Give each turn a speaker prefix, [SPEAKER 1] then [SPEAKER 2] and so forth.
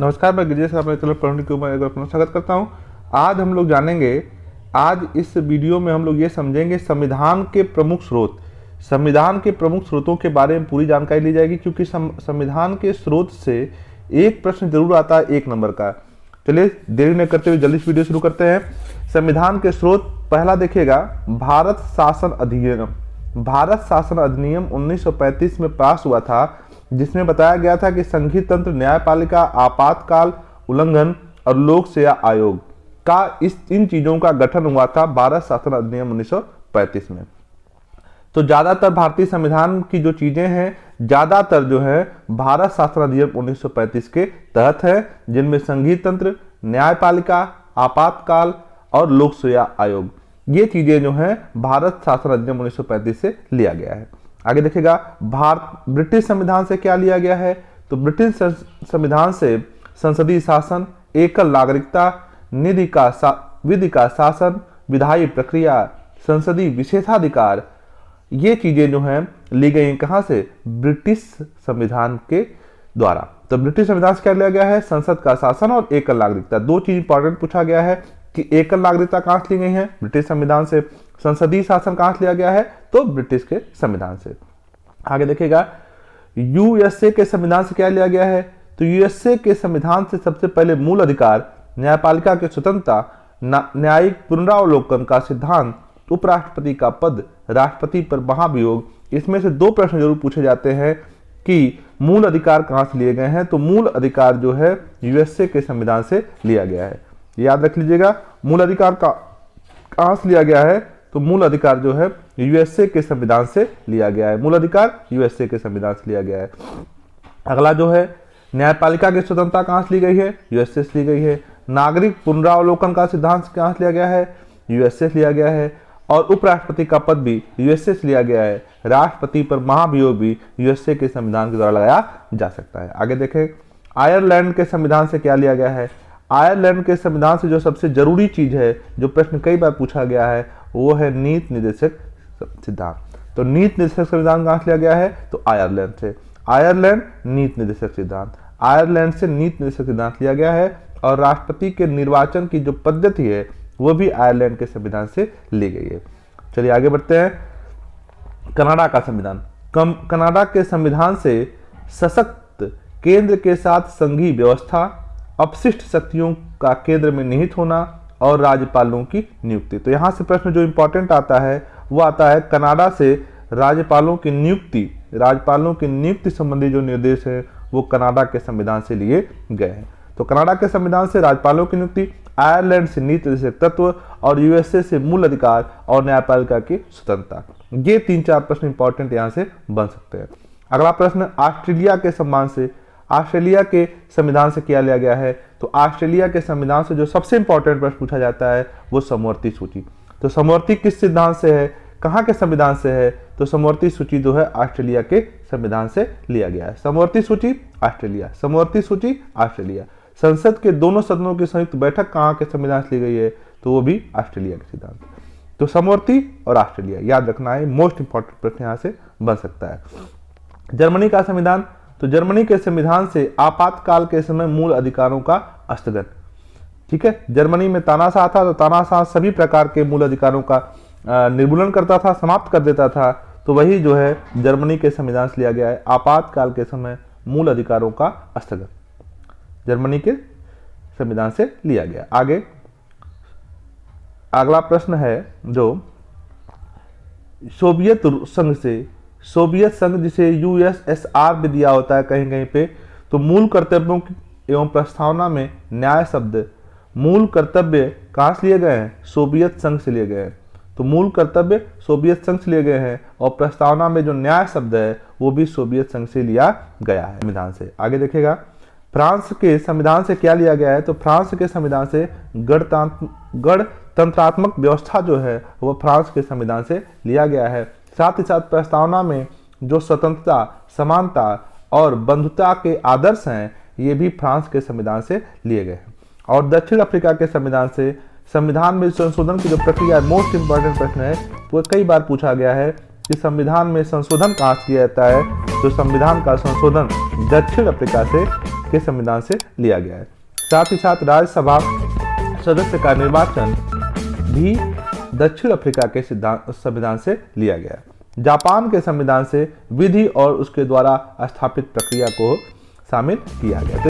[SPEAKER 1] नमस्कार, मैं गिरीश अपने चैनल पढ़ने के ऊपर एक बार अपना स्वागत करता हूं। आज हम लोग जानेंगे, आज इस वीडियो में हम लोग ये समझेंगे संविधान के प्रमुख स्रोत। संविधान के प्रमुख स्रोतों के बारे में पूरी जानकारी ली जाएगी, क्योंकि संविधान के स्रोत से एक प्रश्न जरूर आता है 1 नंबर का। चलिए देरी न करते हुए जल्दी से वीडियो शुरू करते हैं। संविधान के स्रोत पहला देखिएगा, भारत शासन अधिनियम। भारत शासन अधिनियम 1935 में पास हुआ था, जिसमें बताया गया था कि संघीय तंत्र, न्यायपालिका, आपातकाल उल्लंघन और लोक सेवा आयोग का इन चीजों का गठन हुआ था भारत शासन अधिनियम 1935 में। तो ज्यादातर भारतीय संविधान की जो चीजें हैं, ज्यादातर जो है भारत शासन अधिनियम 1935 के तहत है, जिनमें संघीय तंत्र, न्यायपालिका, आपातकाल और लोक सेवा आयोग, ये चीजें जो हैं भारत शासन अधिनियम 1935 से लिया गया है। आगे देखिएगा, ब्रिटिश संविधान से क्या लिया गया है। तो ब्रिटिश संविधान से संसदीय शासन, एकल नागरिकता, विधि का शासन, विधायी प्रक्रिया, संसदीय विशेषाधिकार, ये चीजें जो हैं ली गई कहां से? ब्रिटिश संविधान के द्वारा। तो ब्रिटिश संविधान से क्या लिया गया है? संसद का शासन और एकल नागरिकता। दो चीज इंपॉर्टेंट पूछा गया है कि एकल नागरिकता कहां से ली गई है? ब्रिटिश संविधान से। संसदीय शासन कहां से लिया गया है? तो ब्रिटिश के संविधान से। आगे देखिएगा, यूएसए के संविधान से क्या लिया गया है? तो यूएसए के संविधान से सबसे पहले मूल अधिकार, न्यायपालिका की स्वतंत्रता, न्यायिक पुनरावलोकन का सिद्धांत, उपराष्ट्रपति का पद, राष्ट्रपति पर महाभियोग, इसमें से 2 प्रश्न जरूर पूछे जाते हैं कि मूल अधिकार कहां से लिए गए हैं। तो मूल अधिकार जो है यूएसए के संविधान से लिया गया है, याद रख लीजिएगा। मूल अधिकार का कहां से लिया गया है? तो मूल अधिकार जो है यूएसए के संविधान से लिया गया है। मूल अधिकार यूएसए के संविधान से लिया गया है। अगला जो है, न्यायपालिका की स्वतंत्रता कहां से ली गई है? यूएसए से ली गई है। नागरिक पुनरावलोकन का सिद्धांत कहां से लिया गया है? यूएसए से लिया गया है। और उपराष्ट्रपति का पद भी यूएसए से लिया गया है। राष्ट्रपति पर महाभियोग भी यूएसए के संविधान के द्वारा लगाया जा सकता है। आगे देखें, आयरलैंड के संविधान से क्या लिया गया है? आयरलैंड के संविधान से जो सबसे जरूरी चीज है, जो प्रश्न कई बार पूछा गया है, वो है नीति निर्देशक सिद्धांत। तो नीति निर्देशक संविधान कहां से लिया गया है? तो आयरलैंड से। आयरलैंड नीति निर्देशक सिद्धांत, आयरलैंड से नीति निर्देशक सिद्धांत लिया गया है। और राष्ट्रपति के निर्वाचन की जो पद्धति है, वो भी आयरलैंड के संविधान से ली गई है। चलिए आगे बढ़ते हैं। कनाडा का संविधान। कनाडा के संविधान से सशक्त केंद्र के साथ संघीय व्यवस्था, अपशिष्ट शक्तियों का केंद्र में निहित होना और राज्यपालों की नियुक्ति। तो यहां से प्रश्न जो इंपॉर्टेंट आता है वो आता है, कनाडा से राज्यपालों की नियुक्ति संबंधी जो निर्देश है वो कनाडा के संविधान से लिए गए हैं। तो कनाडा के संविधान से राज्यपालों की नियुक्ति, आयरलैंड से नीति निर्देशक तत्व और यूएसए से मूल अधिकार और न्यायपालिका की स्वतंत्रता। ये 3-4 प्रश्न इंपॉर्टेंट यहां से बन सकते हैं। अगला प्रश्न, ऑस्ट्रेलिया के सम्मान से, ऑस्ट्रेलिया के संविधान से क्या लिया गया है? तो ऑस्ट्रेलिया के संविधान से जो सबसे इंपॉर्टेंट प्रश्न पूछा जाता है वो समवर्ती सूची। तो समवर्ती किस सिद्धांत से है, कहां के संविधान से है? तो समवर्ती सूची जो है ऑस्ट्रेलिया के संविधान से लिया गया है। समवर्ती सूची ऑस्ट्रेलिया, समवर्ती सूची ऑस्ट्रेलिया। संसद के दोनों सदनों की संयुक्त बैठक कहां के संविधान से ली गई है? तो वो भी ऑस्ट्रेलिया के सिद्धांत। तो समवर्ती और ऑस्ट्रेलिया याद रखना है, मोस्ट इंपॉर्टेंट प्रश्न यहां से बन सकता है। जर्मनी का संविधान। तो जर्मनी के संविधान से आपातकाल के समय मूल अधिकारों का स्थगन। ठीक है, जर्मनी में तानाशाह था, तो तानाशाह सभी प्रकार के मूल अधिकारों का निर्मूलन करता था, समाप्त कर देता था। तो वही जो है जर्मनी के संविधान से लिया गया है, आपातकाल के समय मूल अधिकारों का स्थगन, जर्मनी के संविधान से लिया गया। आगे अगला प्रश्न है जो सोवियत संघ से, सोवियत संघ जिसे यूएसएसआर भी दिया होता है कहीं कहीं पे, तो मूल कर्तव्यों एवं प्रस्तावना में न्याय शब्द, मूल कर्तव्य कहां से लिए गए हैं? सोवियत संघ से लिए गए हैं। तो मूल कर्तव्य सोवियत संघ से लिए गए हैं और प्रस्तावना में जो न्याय शब्द है वो भी सोवियत संघ से लिया गया है संविधान से। आगे देखेगा, फ्रांस के संविधान से क्या लिया गया है? तो फ्रांस के संविधान से गणतंत्रात्मक व्यवस्था जो है वो फ्रांस के संविधान से लिया गया है। साथ ही साथ प्रस्तावना में जो स्वतंत्रता, समानता और बंधुता के आदर्श हैं, ये भी फ्रांस के संविधान से लिए गए हैं। और दक्षिण अफ्रीका के संविधान से संविधान में संशोधन की जो प्रक्रिया है, मोस्ट इंपॉर्टेंट प्रश्न है, वो कई बार पूछा गया है कि संविधान में संशोधन कहाँ से किया जाता है। तो संविधान का संशोधन दक्षिण अफ्रीका से के संविधान से लिया गया है। साथ ही साथ राज्यसभा सदस्य का निर्वाचन भी दक्षिण अफ्रीका के संविधान से लिया गया है। जापान के संविधान से विधि और उसके द्वारा स्थापित प्रक्रिया को शामिल किया गया।